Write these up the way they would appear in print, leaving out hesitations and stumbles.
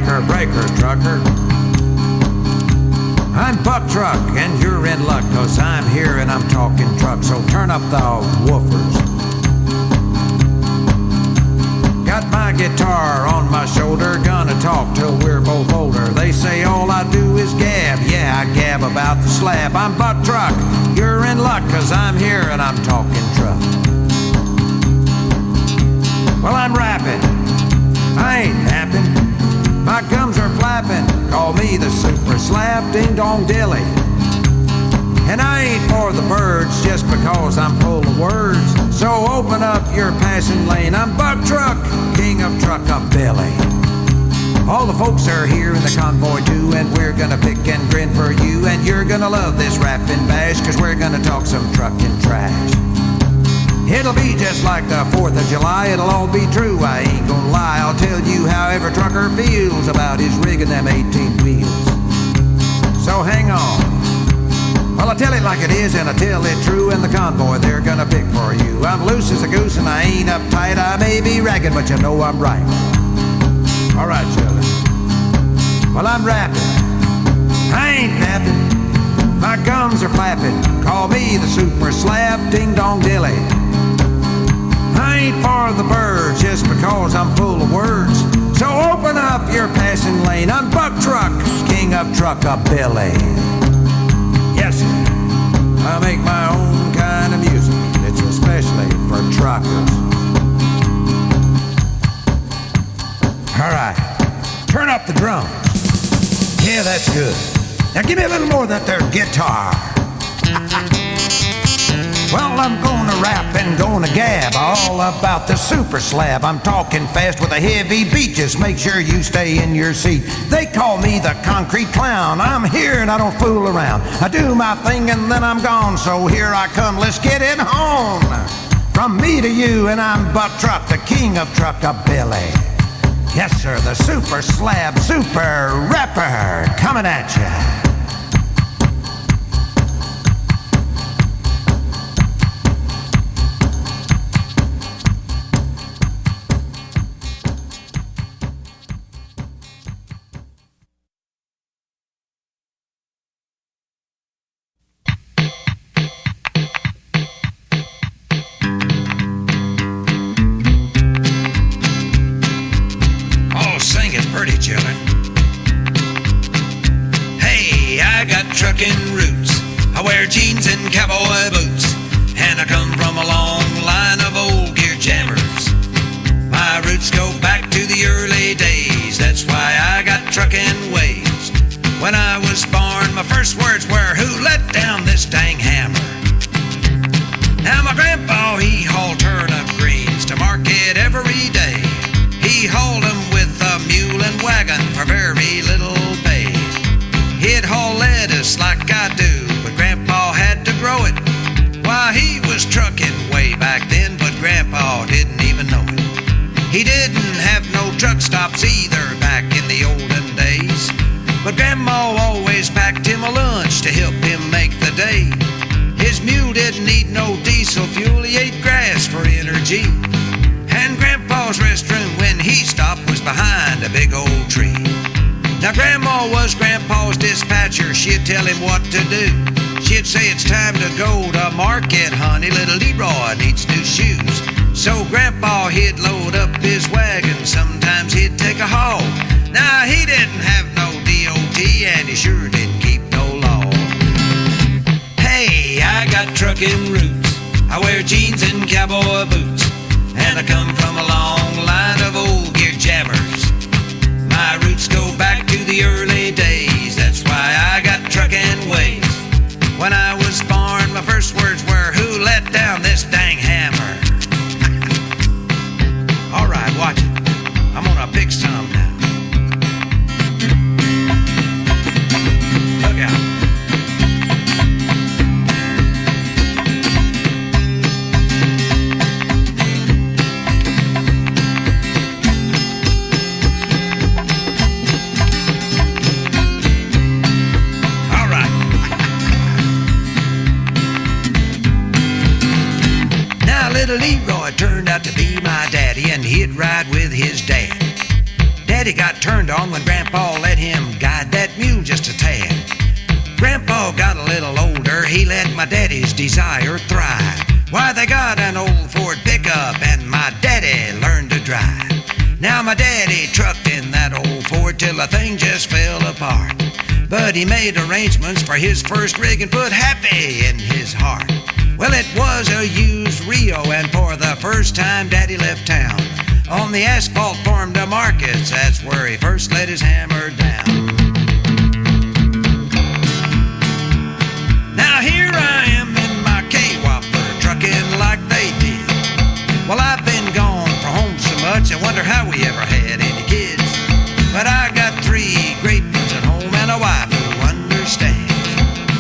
breaker, trucker. I'm Buck Truck, and you're in luck, 'cause I'm here and I'm talking truck, so turn up the woofers. Got my guitar on my shoulder, gonna talk till we're both older. They say all I do is gab, yeah, I gab about the slab. I'm Buck Truck, you're in luck, 'cause I'm here and I'm talking truck. Well, I'm rapping, I ain't napping, my gums are flapping, call me the super slab ding-dong dilly. And I ain't for the birds just because I'm full of words, so open up your passing lane. I'm Buck Truck, king of truckabilly. All the folks are here in the convoy too, and we're gonna pick and grin for you, and you're gonna love this rapping bash, 'cause we're gonna talk some truckin' trash. It'll be just like the 4th of July, it'll all be true, I ain't gonna lie. I'll tell you how every trucker feels about his rig and them 18 wheels. So hang on, well, I tell it like it is and I tell it true, and the convoy, they're gonna pick for you. I'm loose as a goose and I ain't uptight, I may be ragged, but you know I'm right. All right, children, well, I'm rapping, I ain't napping, my gums are flapping, call me the super slab ding-dong-dilly. I ain't for the birds just because I'm full of words, so open up your passing lane. I'm Buck Truck, king of truckabilly. Yes, sir. I make my own kind of music. It's especially for truckers. All right, turn up the drums. Yeah, that's good. Now give me a little more of that there guitar. Well, I'm gonna rap and gonna gab all about the super slab. I'm talking fast with a heavy beat, just make sure you stay in your seat. They call me the concrete clown, I'm here and I don't fool around. I do my thing and then I'm gone, so here I come, let's get it home. From me to you, and I'm Buck Truck, the king of truckabilly. Yes, sir, the super slab, super rapper, coming at ya. Children. Hey, I got truckin' roots. I wear jeans and cowboy boots, and I come from a long line of old gear jammers. My roots go back to the early days, that's why I got truckin' ways. When I was born, my first words were, who let down this dang hammer? Now my grandpa, he hauled turnip greens to market every day. He hauled them with a mule and wagon for very little pay. He'd haul lettuce like I do, but Grandpa had to grow it. Why, he was trucking way back then, but Grandpa didn't even know it. He didn't have no truck stops either back in the olden days, but Grandma always packed him a lunch to help him make the day. His mule didn't need no diesel fuel, he ate grass for energy. And Grandpa's restroom when he stopped was behind a big old tree. Now Grandma was Grandpa's dispatcher, she'd tell him what to do. She'd say it's time to go to market, honey, little Leroy needs new shoes. So Grandpa, he'd load up his wagon, sometimes he'd take a haul. Now he didn't have no DOT and he sure didn't keep no law. Hey, I got truckin' roots, I wear jeans and cowboy boots, and I come from a long line of old gear jammers. My roots go back to the early days, that's why I got truckin' ways. When I was born, my first words were, who let down this dang hammer? All right, watch it. I'm gonna pick some now. Look out. Little Leroy turned out to be my daddy, and he'd ride with his dad. Daddy got turned on when Grandpa let him guide that mule just a tad. Grandpa got a little older, he let my daddy's desire thrive. Why, they got an old Ford pickup and my daddy learned to drive. Now my daddy trucked in that old Ford till the thing just fell apart. But he made arrangements for his first rig and put happy in his heart. Well, it was a used Rio, and for the first time Daddy left town. On the asphalt farm to markets, that's where he first let his hammer down. Now here I am in my K-Whopper, trucking like they did. Well, I've been gone from home so much, I wonder how we ever had any kids. But I got 3 great ones at home and a wife who understands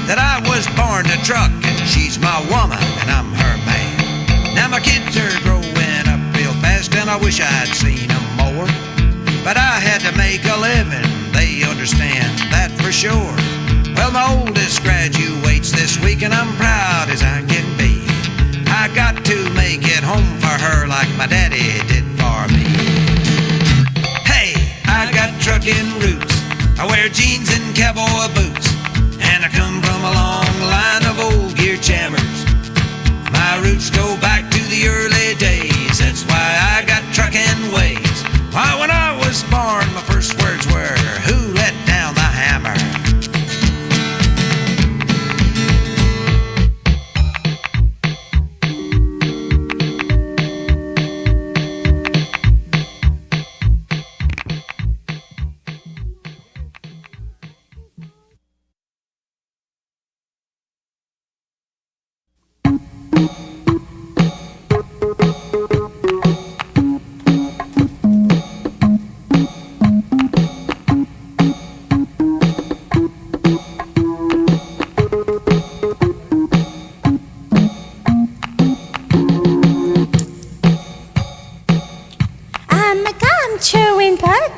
that I was born to truck, and she's my woman and I'm her man. Now my kids are growing up real fast and I wish I'd seen them more. But I had to make a living, they understand that for sure. Well, my oldest graduates this week and I'm proud as I can be. I got to make it home for her like my daddy did for me. Hey, I got truckin' roots, I wear jeans and cowboy boots, and I come from a long line of old gear jammers. My roots go back to the early days, that's why I got truckin' ways. Why, when I was born, my first words were, who let down the hammer?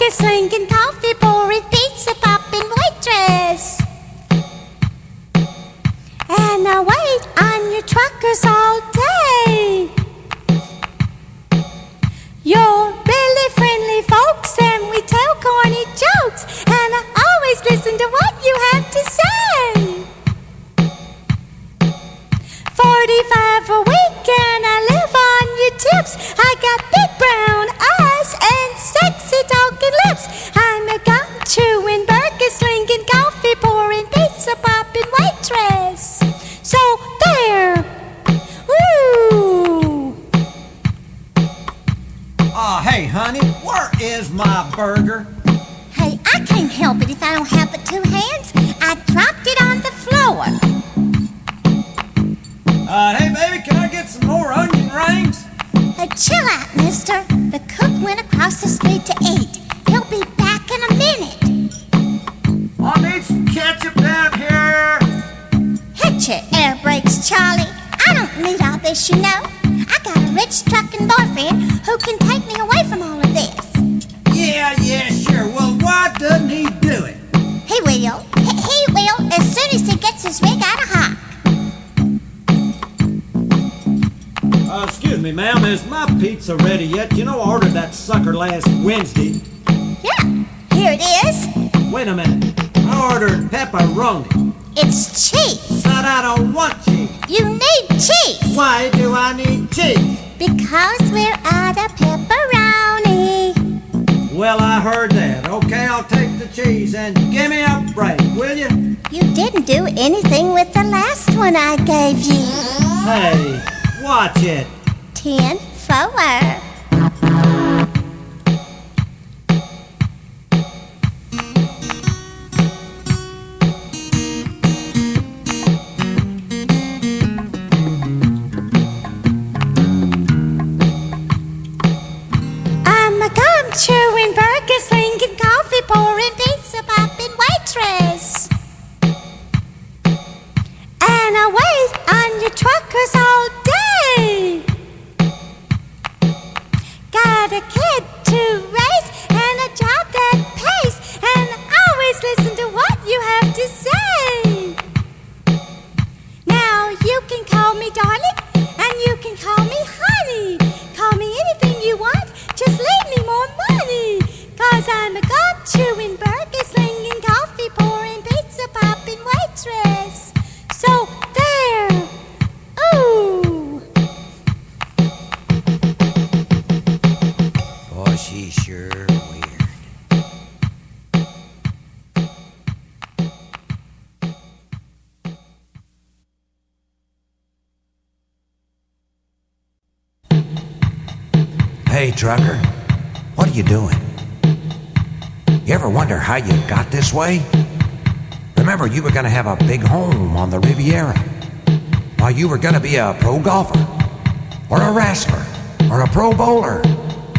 Slinging coffee, pouring pizza, popping waitress. And I wait on your truckers all day. You're really friendly folks, and we tell corny jokes, and I always listen to what you have to say. 45 a week, and I live on your tips. I got big brown eyes and sexy talking lips. I'm a gum chewing, burger slinging, coffee pouring, pizza popping waitress. So there. Ooh. Hey, honey, where is my burger? Hey, I can't help it if I don't have but 2 hands. I dropped it on the floor. Hey, baby, can I get some more onion rings? Chill out, mister. The cook went across the street to eat. He'll be back in a minute. I need some ketchup down here. Hit your air brakes, Charlie. I don't need all this, you know. I got a rich trucking boyfriend who can take me away from all of this. Yeah, sure. Well, why doesn't he do it? He will. He will as soon as he gets his rig out of hock. Excuse me, ma'am, is my pizza ready yet? You know I ordered that sucker last Wednesday. Yeah, here it is. Wait a minute. I ordered pepperoni. It's cheese. But I don't want cheese. You need cheese. Why do I need cheese? Because we're out of pepperoni. Well, I heard that. Okay, I'll take the cheese and give me a break, will you? You didn't do anything with the last one I gave you. Hey, watch it. 10-4. I'm a gum chewing, burger slinging, coffee pouring, pizza popping waitress. And I wait on your truckers all day. Got a kid to raise and a job that pays, and always listen to what you have to say. Now you can call me darling, and you can call me honey. Call me anything you want, just leave me more money. 'Cause Cause I'm a gum chewing, burger slinging, coffee pouring, pizza popping waitress. So there. Ooh. Boy, she's sure weird. Hey, trucker, what are you doing? You ever wonder how you got this way? Remember, you were gonna have a big home on the Riviera. While you were gonna be a pro golfer, or a wrestler, or a pro bowler,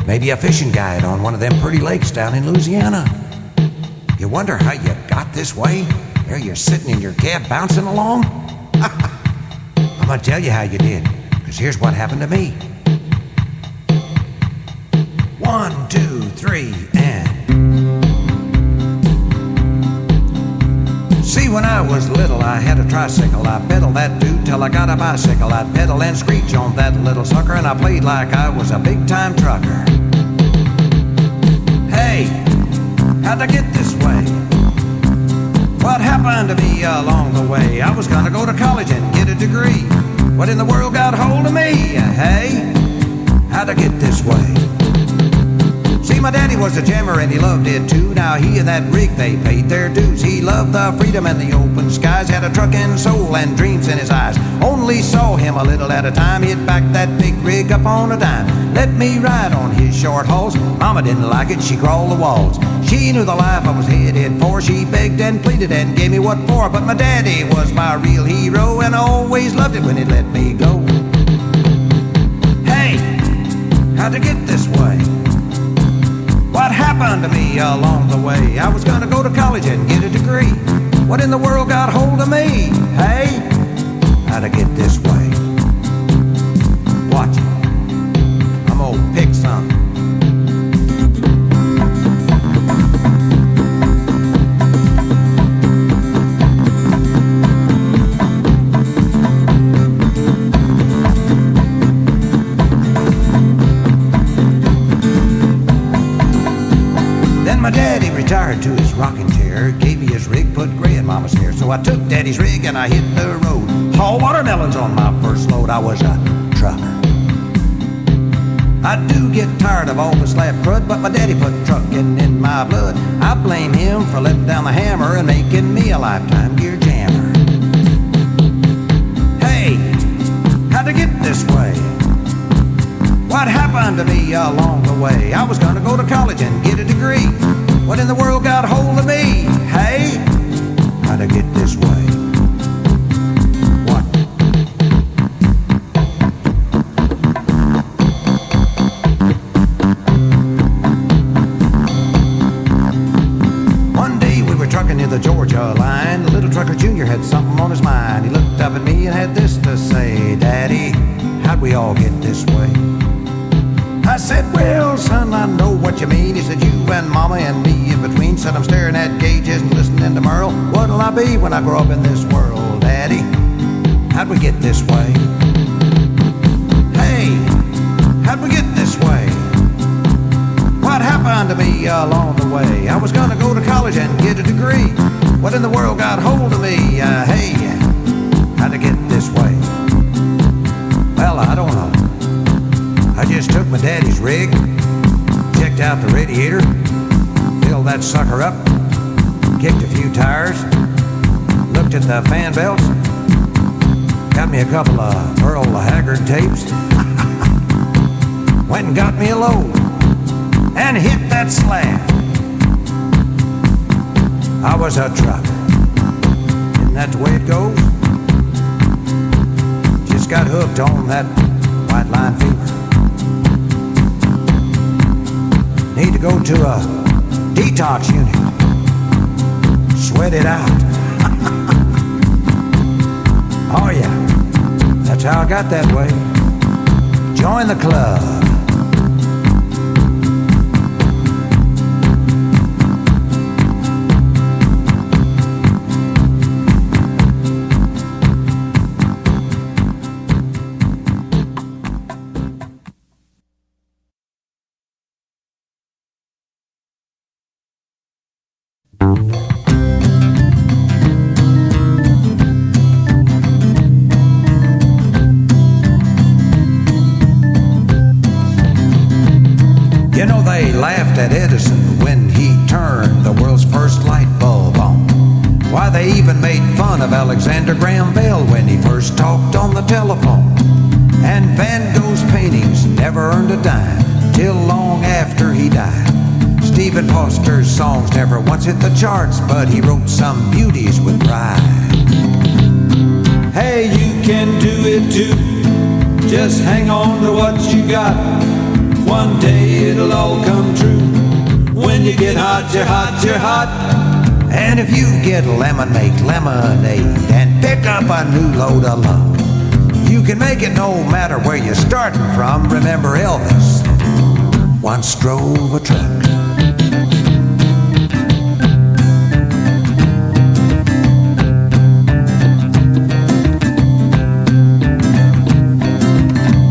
maybe a fishing guide on one of them pretty lakes down in Louisiana. You wonder how you got this way? There you're sitting in your cab bouncing along? I'm gonna tell you how you did, because here's what happened to me. 1, 2, 3, and... See, when I was little, I had a tricycle. I pedaled that dude till I got a bicycle. I'd pedal and screech on that little sucker, and I played like I was a big-time trucker. Hey, how'd I get this way? What happened to me along the way? I was gonna go to college and get a degree. What in the world got hold of me? Hey, how'd I get this way? See, my daddy was a jammer and he loved it too. Now he and that rig, they paid their dues. He loved the freedom and the open skies, had a truckin' soul and dreams in his eyes. Only saw him a little at a time. He'd back that big rig up on a dime. Let me ride on his short hauls. Mama didn't like it, she crawled the walls. She knew the life I was headed for. She begged and pleaded and gave me what for. But my daddy was my real hero, and I always loved it when he'd let me go. Hey, how'd I get this way? What happened to me along the way? I was gonna go to college and get a degree. What in the world got hold of me? Hey, how'd I get this way? Watch it. I'm gonna pick some. My daddy retired to his rocking chair, gave me his rig, put gray in Mama's hair. So I took Daddy's rig and I hit the road. Haul watermelons on my first load. I was a trucker. I do get tired of all the slab crud, but my daddy put truckin' in my blood. I blame him for letting down the hammer and making me a lifetime gear jammer. Hey, how'd I get this way? What happened to me along the way? I was gonna go to college and get a degree. What in the world got hold of me? Hey, how'd I get this way? What? One day we were trucking near the Georgia line. The little trucker junior had something on his mind. He looked up at me and had this to say: Daddy, how'd we all get this way? I said, well, son, I know what you mean. He said, you and Mama and me in between. Said, I'm staring at gauges and listening to Merle. What'll I be when I grow up in this world? Daddy, how'd we get this way? Hey, how'd we get this way? What happened to me along the way? I was gonna go to college and get a degree. What in the world got hold of me? Hey, how'd I get this way? Well, I don't know. I just took my daddy's rig, checked out the radiator, filled that sucker up, kicked a few tires, looked at the fan belts, got me a couple of Earl Haggard tapes, went and got me a load, and hit that slab. I was a trucker. Isn't that the way it goes? Just got hooked on that white line fever. Need to go to a detox unit. Sweat it out. Oh yeah, that's how I got that way. Join the club. You know they laughed at Edison when he turned the world's first light bulb on. Why, they even made fun of Alexander Graham Bell when he first talked on the telephone. And Van Gogh's paintings never earned a dime till long after he died. Stephen Foster's songs never once hit the charts, but he wrote some beauties with pride. Hey, you can do it too. Just hang on to what you got. One day it'll all come true. When you get hot, you're hot, you're hot. And if you get lemon, make lemonade and pick up a new load of luck. You can make it no matter where you're starting from. Remember Elvis once drove a truck.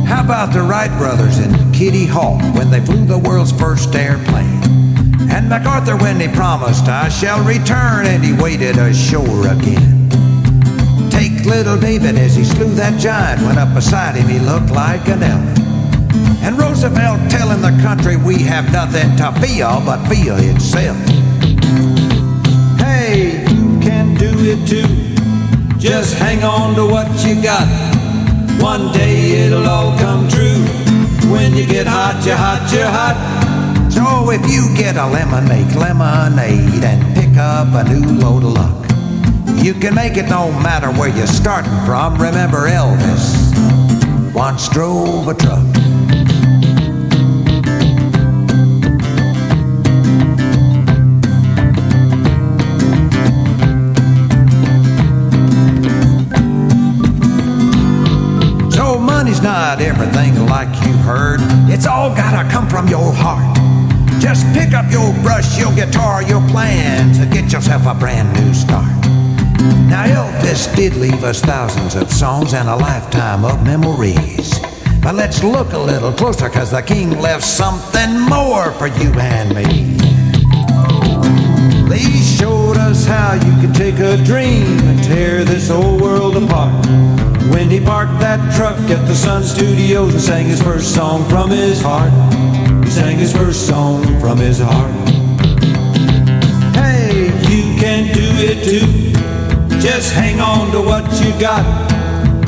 How about the Wright brothers in Kitty Hawk when they flew the world's first airplane? And MacArthur when he promised, I shall return, and he waited ashore again. Take little David as he slew that giant, when up beside him he looked like an elf. And Roosevelt telling the country we have nothing to feel but fear itself. Hey, you can do it too. Just hang on to what you got. One day it'll all come true. When you get hot, you're hot, you're hot. So if you get a lemon, make lemonade and pick up a new load of luck. You can make it no matter where you're starting from. Remember Elvis once drove a truck. So money's not everything like you heard. It's all gotta come from your heart. Just pick up your brush, your guitar, your plans, and get yourself a brand new start. Now Elvis did leave us thousands of songs and a lifetime of memories. But let's look a little closer, 'cause the king left something more for you and me. He showed us how you could take a dream and tear this whole world apart. When he parked that truck at the Sun Studios and sang his first song from his heart. He sang his first song from his heart. Hey, you can do it too. Just hang on to what you got.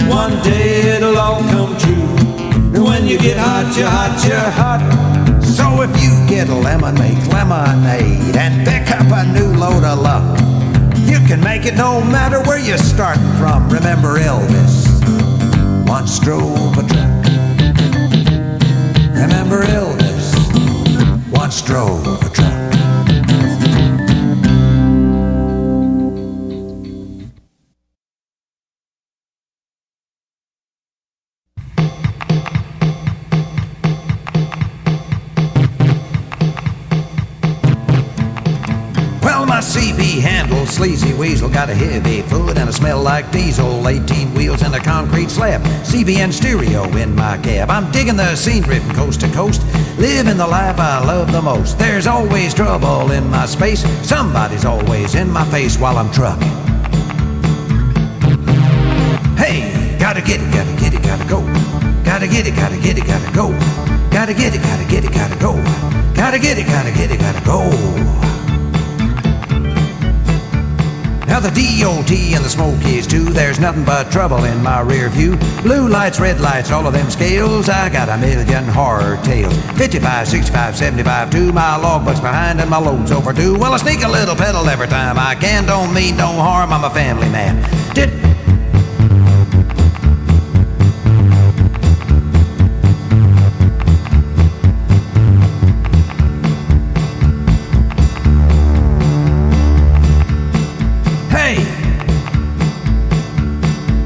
One day it'll all come true. When you get hot, you're hot, you're hot. So if you get a lemon, make lemonade and pick up a new load of luck. You can make it no matter where you're starting from. Remember Elvis once drove a truck. Remember Elvis once drove a truck. My CB handle, Sleazy Weasel, got a heavy foot and a smell like diesel. 18 wheels and a concrete slab, CBN stereo in my cab. I'm digging the scenery from coast to coast, living the life I love the most. There's always trouble in my space, somebody's always in my face while I'm trucking. Hey, gotta get it, gotta get it, gotta go. Gotta get it, gotta get it, gotta go. Gotta get it, gotta get it, gotta go. Gotta get it, gotta get it, gotta go. Now the DOT and the Smokies too, there's nothing but trouble in my rear view. Blue lights, red lights, all of them scales, I got a million horror tales. 55, 65, 75, 2 my logbook's behind and my load's overdue. Well, I sneak a little pedal every time I can, don't mean no harm, I'm a family man.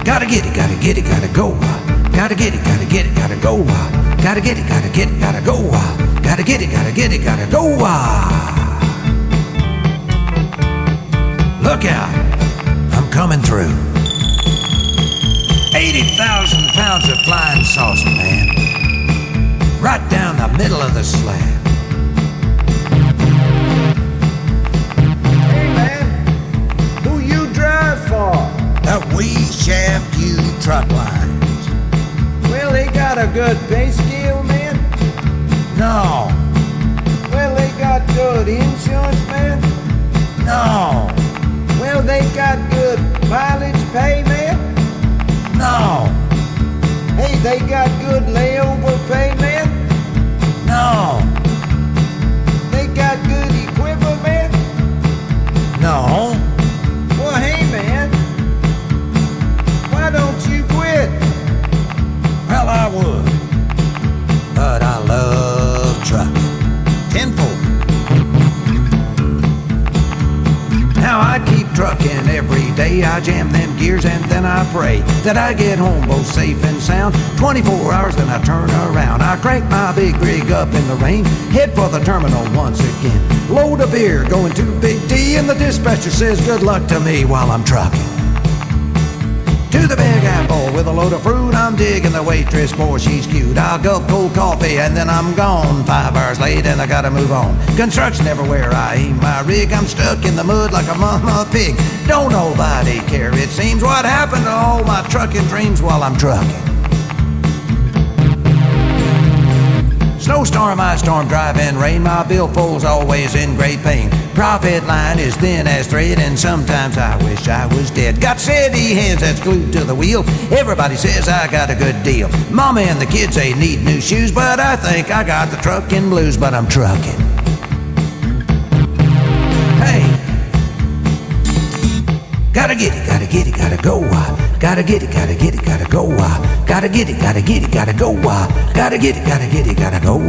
Gotta get it, gotta get it, gotta go. Gotta get it, gotta get it, gotta go. Gotta get it, gotta get it, gotta go. Gotta get it, gotta get it, gotta go. Look out, I'm coming through. 80,000 pounds of flying saucer, man. Right down the middle of the slab. Hey man, who you drive for? The We Shaft You truck lines. Well, they got a good pay scale, man. No, got good mileage pay, man? No, Hey, they got good layover pay, man? no, They got good equipment, man? no. Well, hey, man, why don't you quit? Well, I would, but I love trucking. 10-4. Now I keep trucking every day. I jam them gears and then I pray that I get home both safe and sound. 24 hours, then I turn around. I crank my big rig up in the rain, head for the terminal once again. Load of beer, going to Big D, and the dispatcher says good luck to me while I'm trucking. To the Big Apple with a load of fruit, I'm digging the waitress, boy, she's cute. I'll gulp cold coffee and then I'm gone. 5 hours late and I gotta move on. Construction everywhere I aim my rig. I'm stuck in the mud like a mama pig. Don't nobody care, it seems, what happened to all my trucking dreams while I'm trucking. Snowstorm, ice storm, driving rain, my billfold's always in great pain. Profit line is thin as thread, and sometimes I wish I was dead. Got steady hands that's glued to the wheel. Everybody says I got a good deal. Mama and the kids, they need new shoes, but I think I got the trucking blues, but I'm trucking. Hey, gotta get it, gotta get it, gotta go. Gotta get it, gotta get it, gotta go. Gotta get it, gotta get it, gotta go. Gotta get it, gotta get it, gotta go.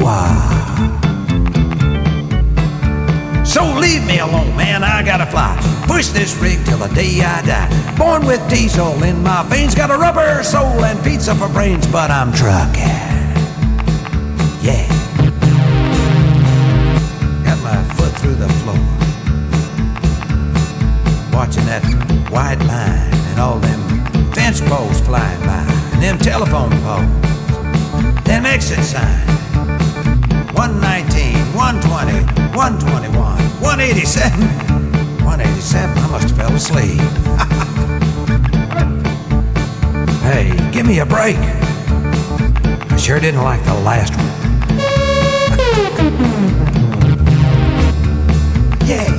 So leave me alone, man, I gotta fly. Push this rig till the day I die. Born with diesel in my veins, got a rubber soul and pizza for brains, but I'm trucking. Yeah. Got my foot through the floor, watching that white line and all them fence poles flying by, and them telephone poles, them exit signs. 119, 120, 121, 187. 187, I must have fell asleep. Hey, give me a break. I sure didn't like the last one. Yeah.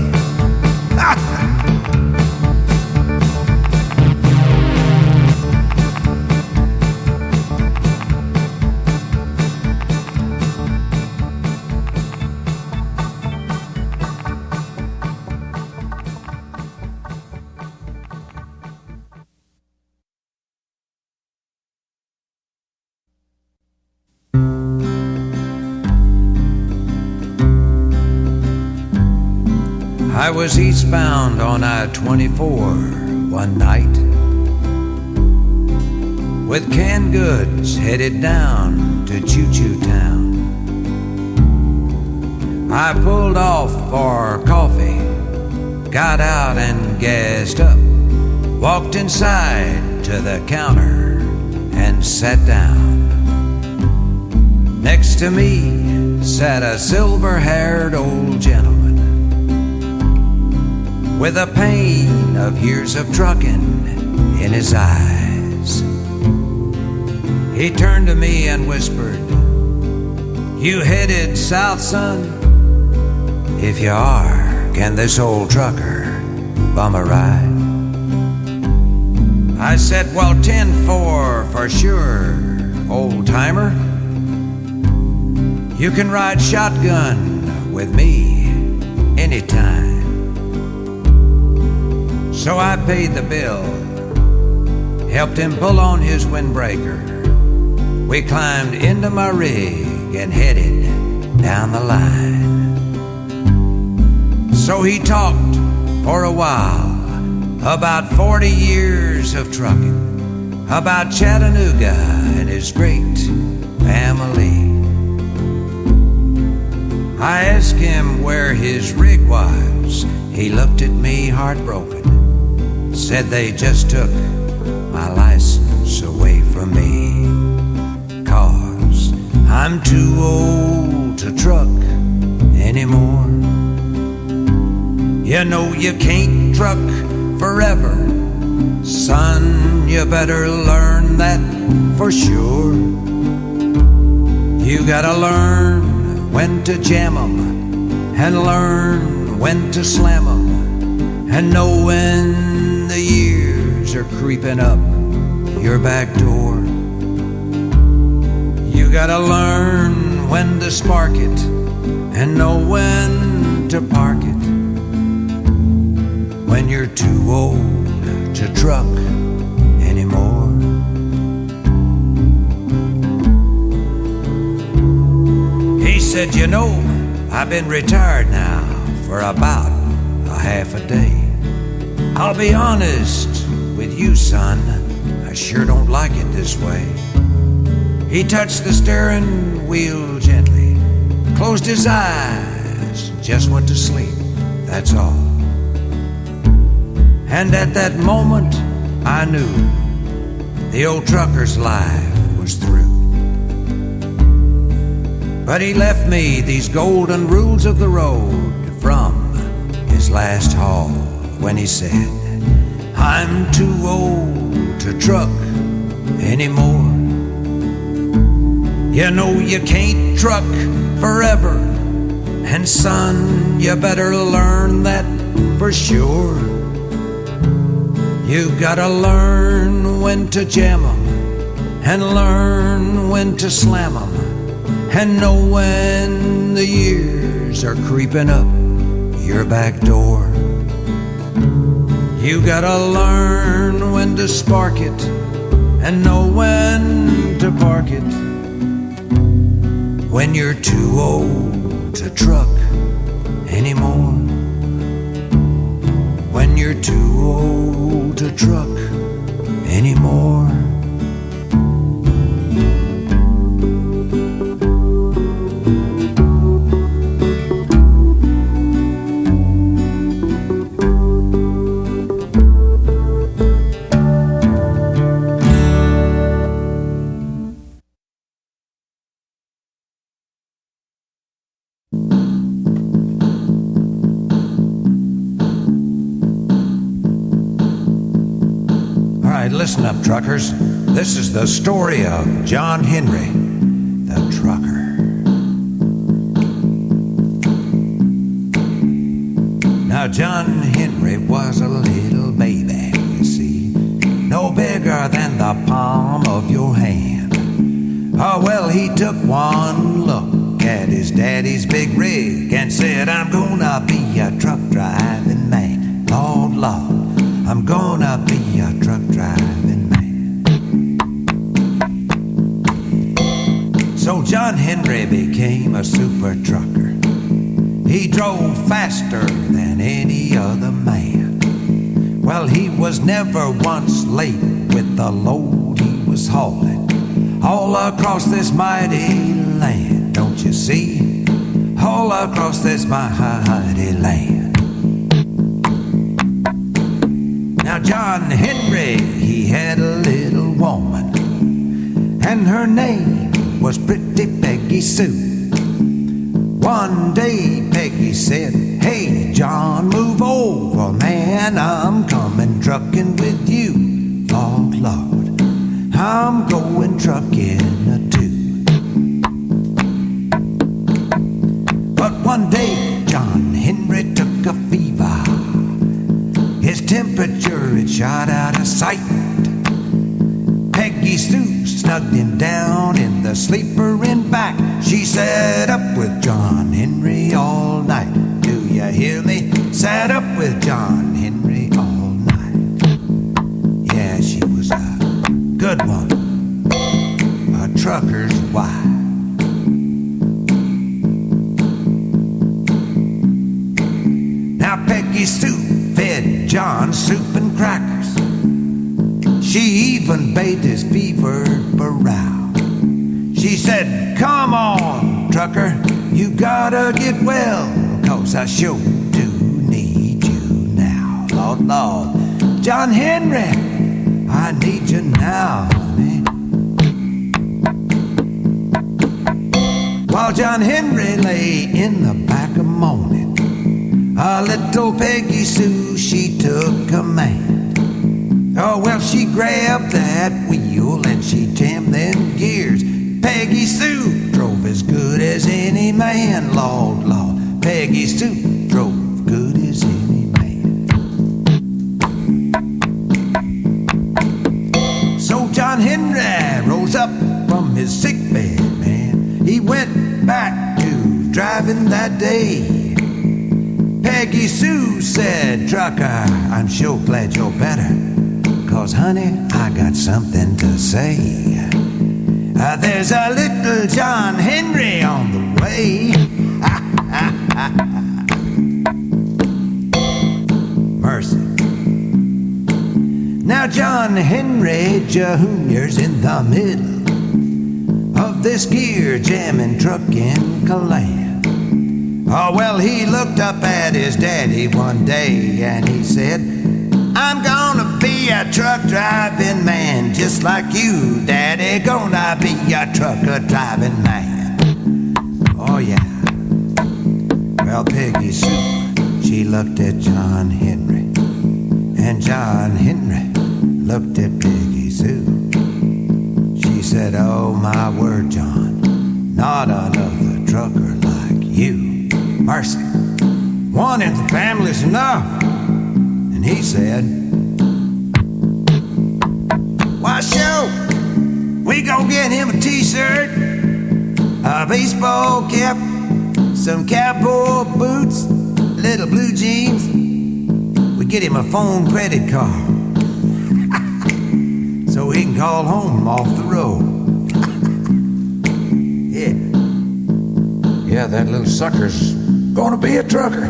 I was eastbound on I-24 one night, with canned goods headed down to Choo-Choo Town. I pulled off for coffee, got out and gassed up, walked inside to the counter and sat down. Next to me sat a silver-haired old gentleman with a pain of years of trucking in his eyes. He turned to me and whispered, "You headed south, son? If you are, can this old trucker bum a ride?" I said, "Well, 10-4 for sure, old timer. You can ride shotgun with me anytime." So I paid the bill, helped him pull on his windbreaker. We climbed into my rig and headed down the line. So he talked for a while about 40 years of trucking, about Chattanooga and his great family. I asked him where his rig was. He looked at me heartbroken, said they just took my license away from me, 'cause I'm too old to truck anymore. You know you can't truck forever, son, you better learn that for sure. You gotta learn when to jam 'em and learn when to slam 'em and know when the years are creeping up your back door. You gotta learn when to spark it and know when to park it. When you're too old to truck anymore. He said, you know, I've been retired now for about a half a day. I'll be honest with you, son, I sure don't like it this way. He touched the steering wheel gently, closed his eyes, just went to sleep, that's all. And at that moment, I knew the old trucker's life was through. But he left me these golden rules of the road from his last haul when he said, I'm too old to truck anymore. You know you can't truck forever, and son, you better learn that for sure. You gotta learn when to jam 'em and learn when to slam 'em, and know when the years are creeping up your back door. You gotta learn when to spark it and know when to park it. When you're too old to truck anymore. When you're too old to truck anymore. Listen up, truckers. This is the story of John Henry, the trucker. Now, John Henry was a little baby, you see, no bigger than the palm of your hand. Oh, well, he took one look at his daddy's big rig and said, I'm gonna be a truck driving man. Lord, Lord, I'm gonna be a truck driving man. So John Henry became a super trucker. He drove faster than any other man. Well, he was never once late with the load he was hauling all across this mighty land, don't you see? All across this mighty land. Now John Henry, he had a little woman, and her name was Pretty Peggy Sue. One day Peggy said, hey John, move over, man, I'm coming trucking with you. Lord, Lord, I'm going trucking too. But one day John Henry took a fever. His temperature had shot out of sight. Peggy Sue snugged him down in the sleeper in back. She sat up with John Henry all night. Do you hear me? Sat up with John Henry all night. Yeah, she was a good one, a trucker's wife. Now Peggy Sue fed John soup and crackers. She even bathed his fevered brow. She said, come on, trucker, you gotta get well, 'cause I sure do need you now. Lord, Lord, John Henry, I need you now, honey. While John Henry lay in the back of moaning, a little Peggy Sue, she took command. Oh, well, she grabbed that wheel and she jammed them gears. Peggy Sue drove as good as any man. Lord, Lord, Peggy Sue drove good as any man. his sick bed, man. He went back to driving that day. Peggy Sue said, "Trucker, I'm sure glad you're better, 'cause honey, I got something to say. There's a little John Henry on the way." Mercy. Now John Henry Jr.'s in the middle of this gear jamming truckin' clan. Oh, well, he looked up at his daddy one day and he said, "I'm gonna be a truck driving man, just like you, Daddy, gonna be a trucker driving man." Oh, yeah. Well, Peggy Sue, she looked at John Henry, and John Henry looked at Peggy Sue. She said, "Oh, my word, John, not another trucker like you. Mercy, one in the family's enough." And he said, "Why, sure, we gon' get him a t-shirt, a baseball cap, some cowboy boots, little blue jeans. We get him a phone credit card so he can call home off the road." Yeah. Yeah, that little sucker's gonna be a trucker.